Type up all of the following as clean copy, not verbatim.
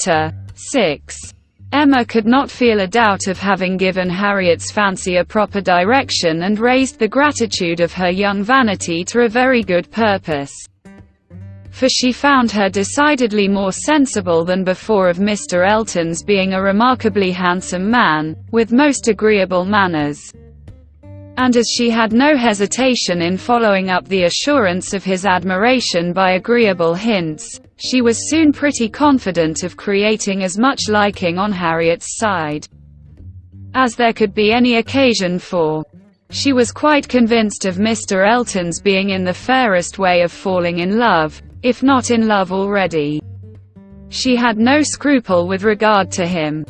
Chapter 6. Emma could not feel a doubt of having given Harriet's fancy a proper direction and raised the gratitude of her young vanity to a very good purpose. For she found her decidedly more sensible than before of Mr. Elton's being a remarkably handsome man, with most agreeable manners. And as she had no hesitation in following up the assurance of his admiration by agreeable hints, she was soon pretty confident of creating as much liking on Harriet's side as there could be any occasion for. She was quite convinced of Mr. Elton's being in the fairest way of falling in love, if not in love already. She had no scruple with regard to him.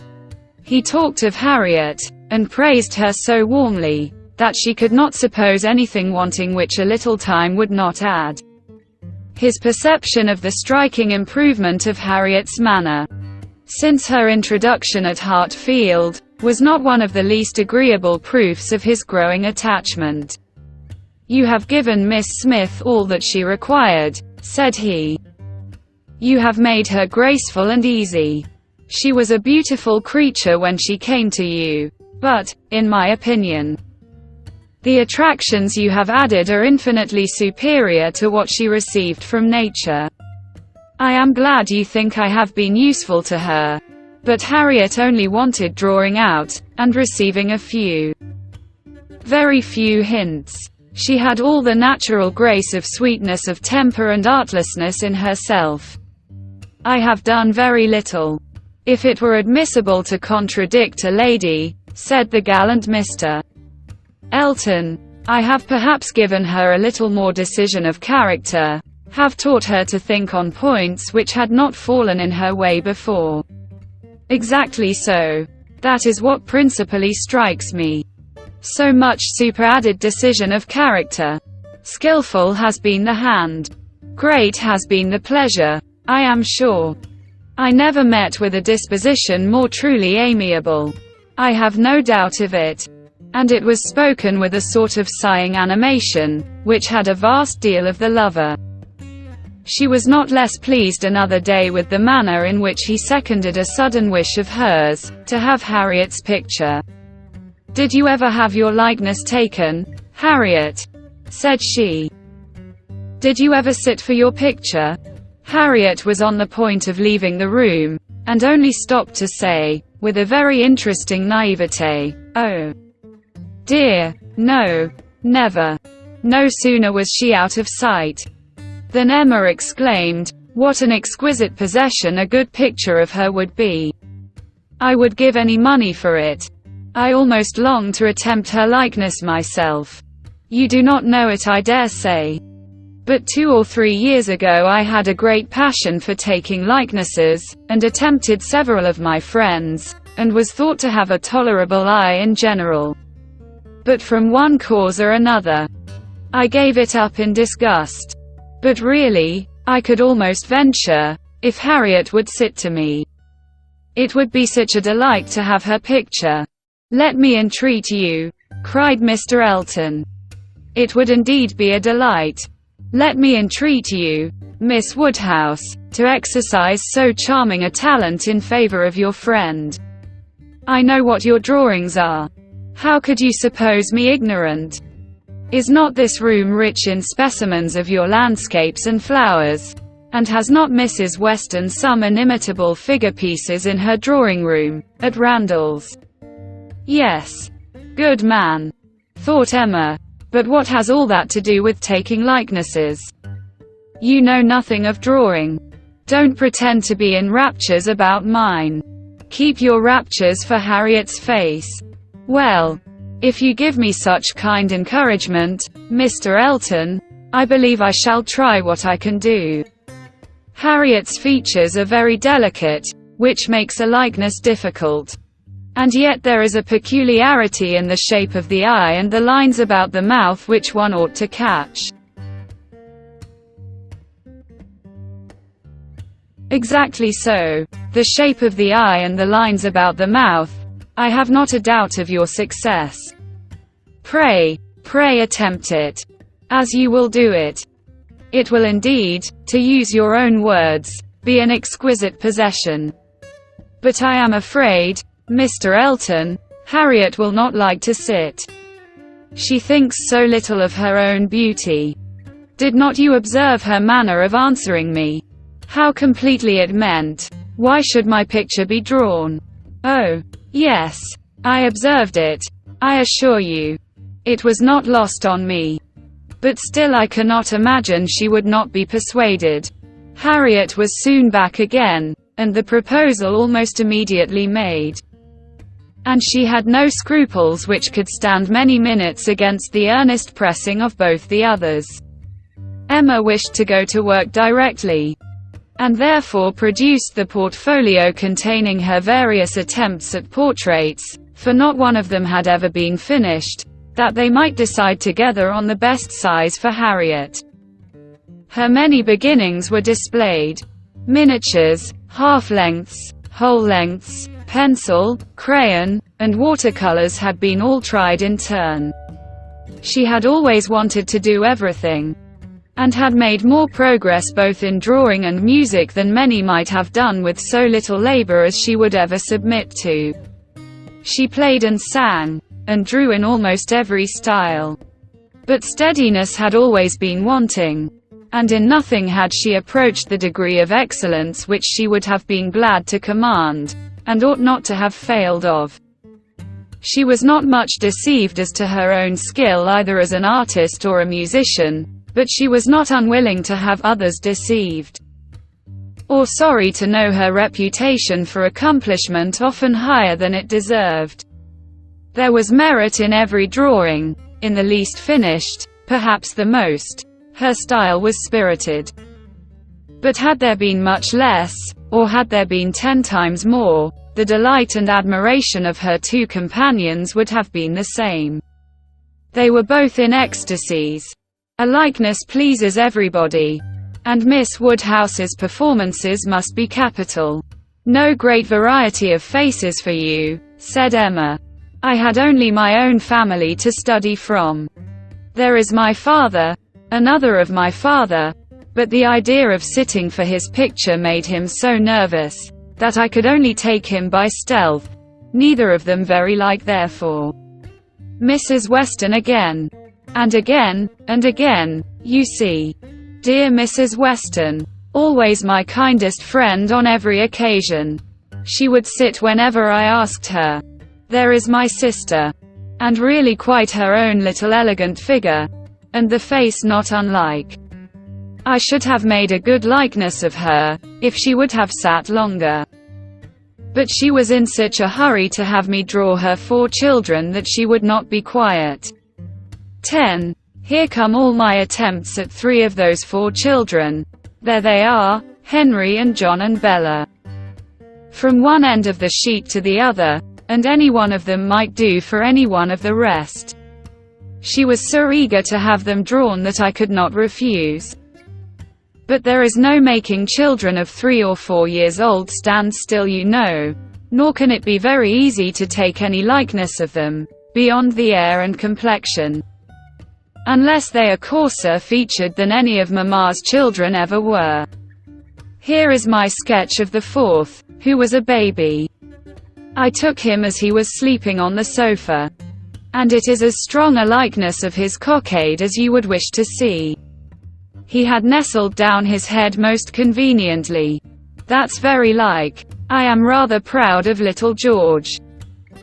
He talked of Harriet, and praised her so warmly, that she could not suppose anything wanting which a little time would not add. His perception of the striking improvement of Harriet's manner, since her introduction at Hartfield, was not one of the least agreeable proofs of his growing attachment. "You have given Miss Smith all that she required," said he. "You have made her graceful and easy. She was a beautiful creature when she came to you, but, in my opinion, the attractions you have added are infinitely superior to what she received from nature. I am glad you think I have been useful to her." But Harriet only wanted drawing out, and receiving a few, very few hints. She had all the natural grace of sweetness of temper and artlessness in herself. "I have done very little, if it were admissible to contradict a lady," said the gallant Mr. Elton. "I have perhaps given her a little more decision of character, have taught her to think on points which had not fallen in her way before." "Exactly so. That is what principally strikes me. So much superadded decision of character. Skillful has been the hand. Great has been the pleasure, I am sure. I never met with a disposition more truly amiable. I have no doubt of it." And it was spoken with a sort of sighing animation, which had a vast deal of the lover. She was not less pleased another day with the manner in which he seconded a sudden wish of hers, to have Harriet's picture. "Did you ever have your likeness taken, Harriet?" said she. "Did you ever sit for your picture?" Harriet was on the point of leaving the room, and only stopped to say, with a very interesting naivete, "Oh, dear, no, never." No sooner was she out of sight than Emma exclaimed, "What an exquisite possession a good picture of her would be! I would give any money for it. I almost long to attempt her likeness myself. You do not know it, I dare say. But 2 or 3 years ago I had a great passion for taking likenesses, and attempted several of my friends, and was thought to have a tolerable eye in general. But from one cause or another, I gave it up in disgust. But really, I could almost venture, if Harriet would sit to me. It would be such a delight to have her picture." "Let me entreat you," cried Mr. Elton. "It would indeed be a delight. Let me entreat you, Miss Woodhouse, to exercise so charming a talent in favor of your friend. I know what your drawings are. How could you suppose me ignorant? Is not this room rich in specimens of your landscapes and flowers? And has not Mrs. Weston some inimitable figure pieces in her drawing room, at Randall's?" "Yes. Good man," thought Emma. "But what has all that to do with taking likenesses? You know nothing of drawing. Don't pretend to be in raptures about mine. Keep your raptures for Harriet's face. Well, if you give me such kind encouragement, Mr. Elton, I believe I shall try what I can do. Harriet's features are very delicate, which makes a likeness difficult. And yet there is a peculiarity in the shape of the eye and the lines about the mouth which one ought to catch." "Exactly so. The shape of the eye and the lines about the mouth. I have not a doubt of your success. Pray attempt it, as you will do it. It will indeed, to use your own words, be an exquisite possession. But I am afraid, Mr. Elton, Harriet will not like to sit. She thinks so little of her own beauty. Did not you observe her manner of answering me? How completely it meant, why should my picture be drawn? Oh, yes, I observed it. I assure you, it was not lost on me. But still I cannot imagine she would not be persuaded. Harriet was soon back again, and the proposal almost immediately made. And she had no scruples which could stand many minutes against the earnest pressing of both the others. Emma wished to go to work directly, and therefore produced the portfolio containing her various attempts at portraits, for not one of them had ever been finished, that they might decide together on the best size for Harriet. Her many beginnings were displayed. Miniatures, half-lengths, whole-lengths, pencil, crayon, and watercolors had been all tried in turn. She had always wanted to do everything, and had made more progress both in drawing and music than many might have done with so little labor as she would ever submit to. She played and sang, and drew in almost every style. But steadiness had always been wanting, and in nothing had she approached the degree of excellence which she would have been glad to command, and ought not to have failed of. She was not much deceived as to her own skill either as an artist or a musician, but she was not unwilling to have others deceived, or sorry to know her reputation for accomplishment often higher than it deserved. There was merit in every drawing, in the least finished, perhaps the most. Her style was spirited. But had there been much less, or had there been 10 times more, the delight and admiration of her two companions would have been the same. They were both in ecstasies. A likeness pleases everybody, and Miss Woodhouse's performances must be capital. No great variety of faces for you, said Emma. I had only my own family to study from. There is my father, another of my father, but the idea of sitting for his picture made him so nervous, that I could only take him by stealth. Neither of them very like therefore. Mrs. Weston again. And again, and again, you see. Dear Mrs. Weston, always my kindest friend on every occasion. She would sit whenever I asked her. There is my sister. And really quite her own little elegant figure, and the face not unlike. I should have made a good likeness of her, if she would have sat longer. But she was in such a hurry to have me draw her 4 children that she would not be quiet. 10. Here come all my attempts at 3 of those 4 children. There they are, Henry and John and Bella. From one end of the sheet to the other, and any one of them might do for any one of the rest. She was so eager to have them drawn that I could not refuse. But there is no making children of 3 or 4 years old stand still, you know, nor can it be very easy to take any likeness of them, beyond the air and complexion, unless they are coarser featured than any of Mamma's children ever were. Here is my sketch of the 4th, who was a baby. I took him as he was sleeping on the sofa, and it is as strong a likeness of his cockade as you would wish to see. He had nestled down his head most conveniently. That's very like. I am rather proud of little George.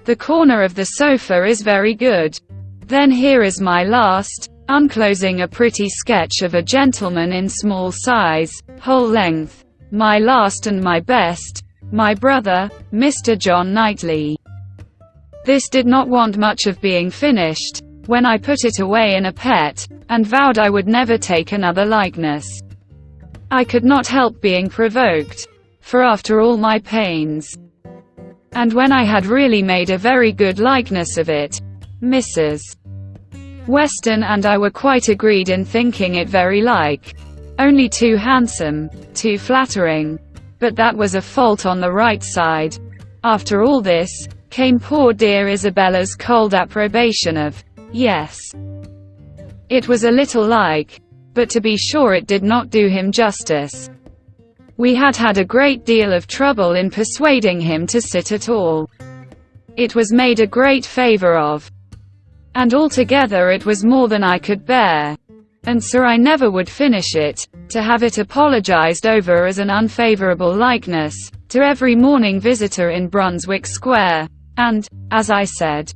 The corner of the sofa is very good. Then here is my last, unclosing a pretty sketch of a gentleman in small size, whole length. My last and my best, my brother, Mr. John Knightley. This did not want much of being finished, when I put it away in a pet, and vowed I would never take another likeness. I could not help being provoked, for after all my pains, and when I had really made a very good likeness of it, Mrs. Weston and I were quite agreed in thinking it very like, only too handsome, too flattering, but that was a fault on the right side. After all this, came poor dear Isabella's cold approbation of, yes, it was a little like, but to be sure it did not do him justice. We had had a great deal of trouble in persuading him to sit at all. It was made a great favor of. And altogether it was more than I could bear. And so I never would finish it, to have it apologized over as an unfavorable likeness, to every morning visitor in Brunswick Square, and, as I said,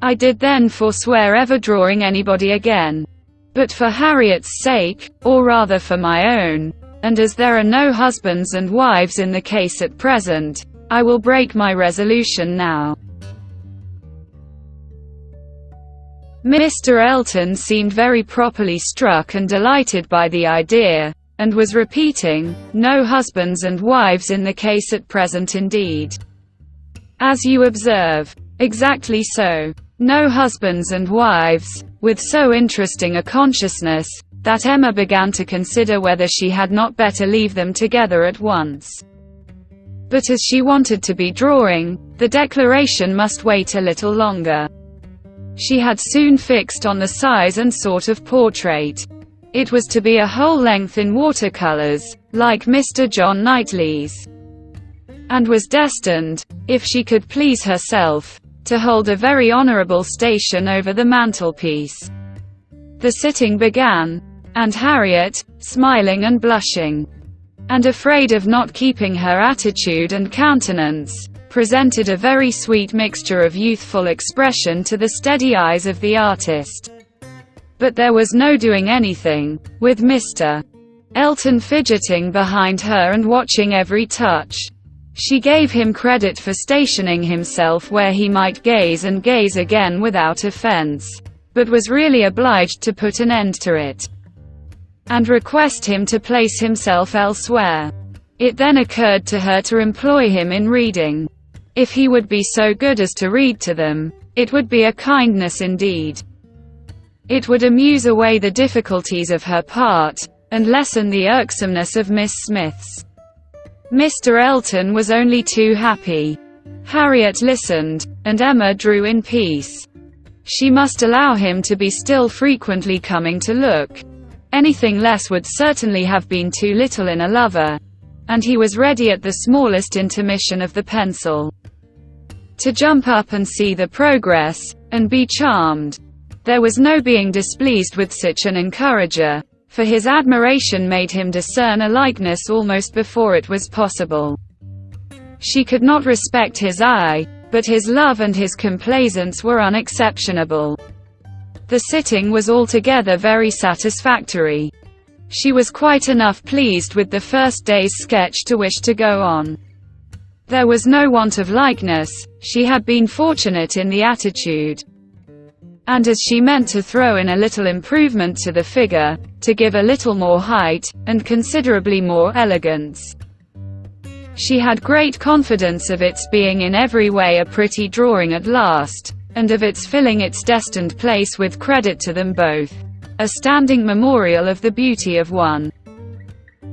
I did then forswear ever drawing anybody again. But for Harriet's sake, or rather for my own, and as there are no husbands and wives in the case at present, I will break my resolution now. Mr. Elton seemed very properly struck and delighted by the idea, and was repeating, "No husbands and wives in the case at present indeed. As you observe. Exactly so. No husbands and wives," with so interesting a consciousness, that Emma began to consider whether she had not better leave them together at once. But as she wanted to be drawing, the declaration must wait a little longer. She had soon fixed on the size and sort of portrait. It was to be a whole length in watercolors, like Mr. John Knightley's, and was destined, if she could please herself, to hold a very honorable station over the mantelpiece. The sitting began, and Harriet, smiling and blushing, and afraid of not keeping her attitude and countenance, presented a very sweet mixture of youthful expression to the steady eyes of the artist. But there was no doing anything, with Mr. Elton fidgeting behind her and watching every touch. She gave him credit for stationing himself where he might gaze and gaze again without offense, but was really obliged to put an end to it, and request him to place himself elsewhere. It then occurred to her to employ him in reading. If he would be so good as to read to them, it would be a kindness indeed. It would amuse away the difficulties of her part, and lessen the irksomeness of Miss Smith's. Mr. Elton was only too happy. Harriet listened, and Emma drew in peace. She must allow him to be still frequently coming to look. Anything less would certainly have been too little in a lover, and he was ready at the smallest intermission of the pencil to jump up and see the progress, and be charmed. There was no being displeased with such an encourager, for his admiration made him discern a likeness almost before it was possible. She could not respect his eye, but his love and his complaisance were unexceptionable. The sitting was altogether very satisfactory. She was quite enough pleased with the first day's sketch to wish to go on. There was no want of likeness, she had been fortunate in the attitude. And as she meant to throw in a little improvement to the figure, to give a little more height, and considerably more elegance, she had great confidence of its being in every way a pretty drawing at last, and of its filling its destined place with credit to them both, a standing memorial of the beauty of one,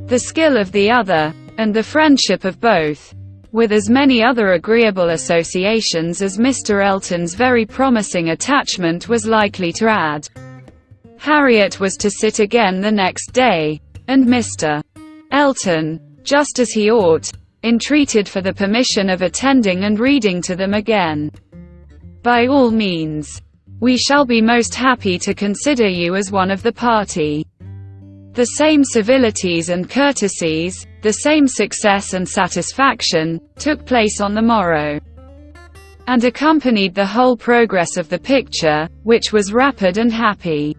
the skill of the other, and the friendship of both, with as many other agreeable associations as Mr. Elton's very promising attachment was likely to add. Harriet was to sit again the next day, and Mr. Elton, just as he ought, entreated for the permission of attending and reading to them again. "By all means. We shall be most happy to consider you as one of the party." The same civilities and courtesies, the same success and satisfaction, took place on the morrow, and accompanied the whole progress of the picture, which was rapid and happy.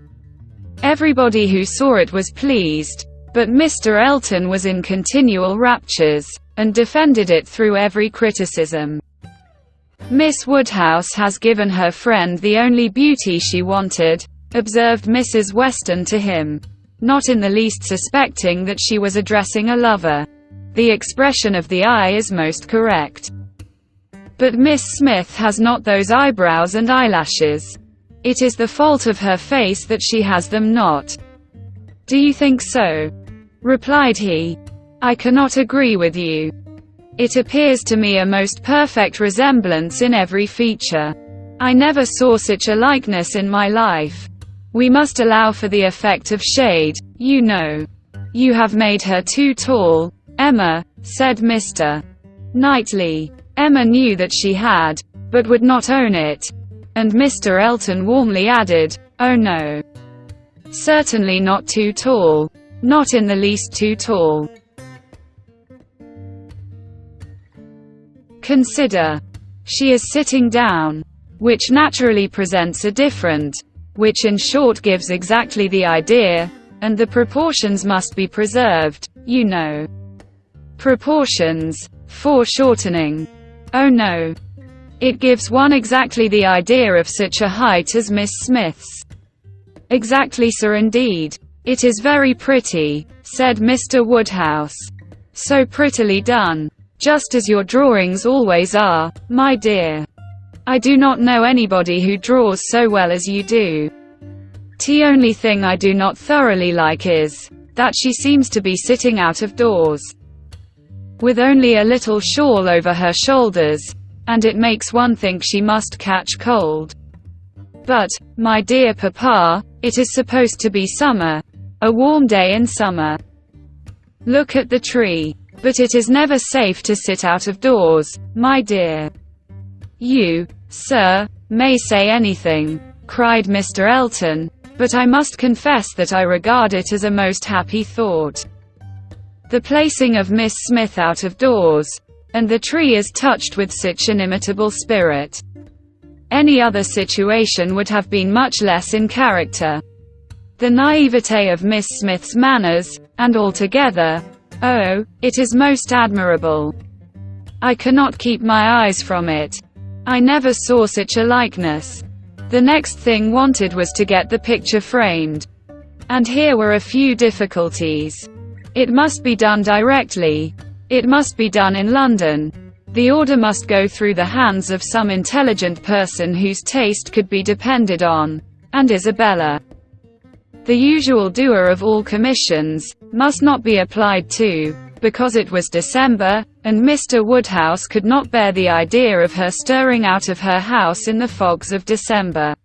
Everybody who saw it was pleased, but Mr. Elton was in continual raptures, and defended it through every criticism. "Miss Woodhouse has given her friend the only beauty she wanted," observed Mrs. Weston to him, not in the least suspecting that she was addressing a lover. "The expression of the eye is most correct. But Miss Smith has not those eyebrows and eyelashes. It is the fault of her face that she has them not." "Do you think so?" replied he. "I cannot agree with you. It appears to me a most perfect resemblance in every feature. I never saw such a likeness in my life. We must allow for the effect of shade, you know." You have made her too tall, Emma, said Mr. Knightley. Emma knew that she had, but would not own it. And Mr. Elton warmly added, "Oh no. Certainly not too tall. Not in the least too tall." Consider. She is sitting down. Which naturally presents a different. Which in short gives exactly the idea, and the proportions must be preserved, you know. Proportions. Foreshortening. Oh no. It gives one exactly the idea of such a height as Miss Smith's. Exactly, sir, indeed. It is very pretty, said Mr. Woodhouse. So prettily done. Just as your drawings always are, my dear. I do not know anybody who draws so well as you do. The only thing I do not thoroughly like is that she seems to be sitting out of doors, with only a little shawl over her shoulders, and it makes one think she must catch cold. But, my dear papa, it is supposed to be summer, a warm day in summer. Look at the tree. But it is never safe to sit out of doors, my dear. You, sir, may say anything, cried Mr. Elton, but I must confess that I regard it as a most happy thought. The placing of Miss Smith out of doors, and the tree is touched with such inimitable spirit. Any other situation would have been much less in character. The naivete of Miss Smith's manners, and altogether, oh, it is most admirable. I cannot keep my eyes from it. I never saw such a likeness. The next thing wanted was to get the picture framed. And here were a few difficulties. It must be done directly. It must be done in London. The order must go through the hands of some intelligent person whose taste could be depended on. And Isabella, the usual doer of all commissions, must not be applied to, because it was December, and Mr. Woodhouse could not bear the idea of her stirring out of her house in the fogs of December.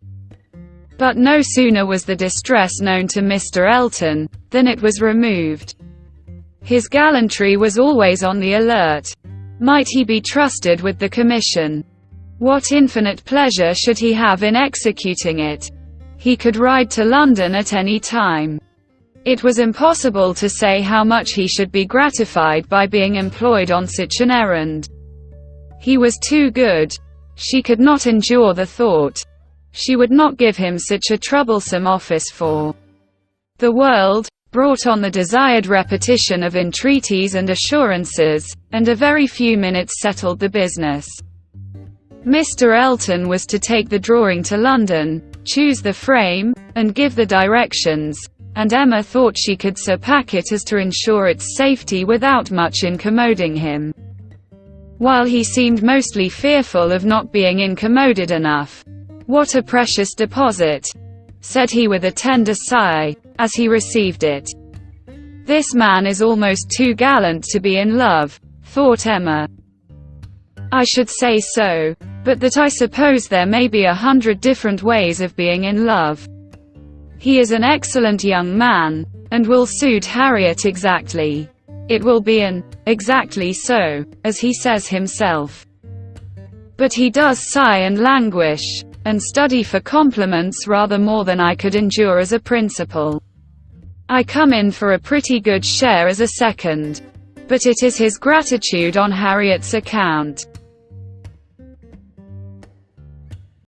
But no sooner was the distress known to Mr. Elton, than it was removed. His gallantry was always on the alert. Might he be trusted with the commission? What infinite pleasure should he have in executing it? He could ride to London at any time. It was impossible to say how much he should be gratified by being employed on such an errand. He was too good. She could not endure the thought. She would not give him such a troublesome office for the world, brought on the desired repetition of entreaties and assurances, and a very few minutes settled the business. Mr. Elton was to take the drawing to London, choose the frame, and give the directions, and Emma thought she could so pack it as to ensure its safety without much incommoding him, while he seemed mostly fearful of not being incommoded enough. "What a precious deposit," said he with a tender sigh, as he received it. "This man is almost too gallant to be in love," thought Emma. "I should say so, but that I suppose there may be 100 different ways of being in love. He is an excellent young man, and will suit Harriet exactly. It will be an exactly so, as he says himself. But he does sigh and languish, and study for compliments rather more than I could endure as a principal. I come in for a pretty good share as a second. But it is his gratitude on Harriet's account.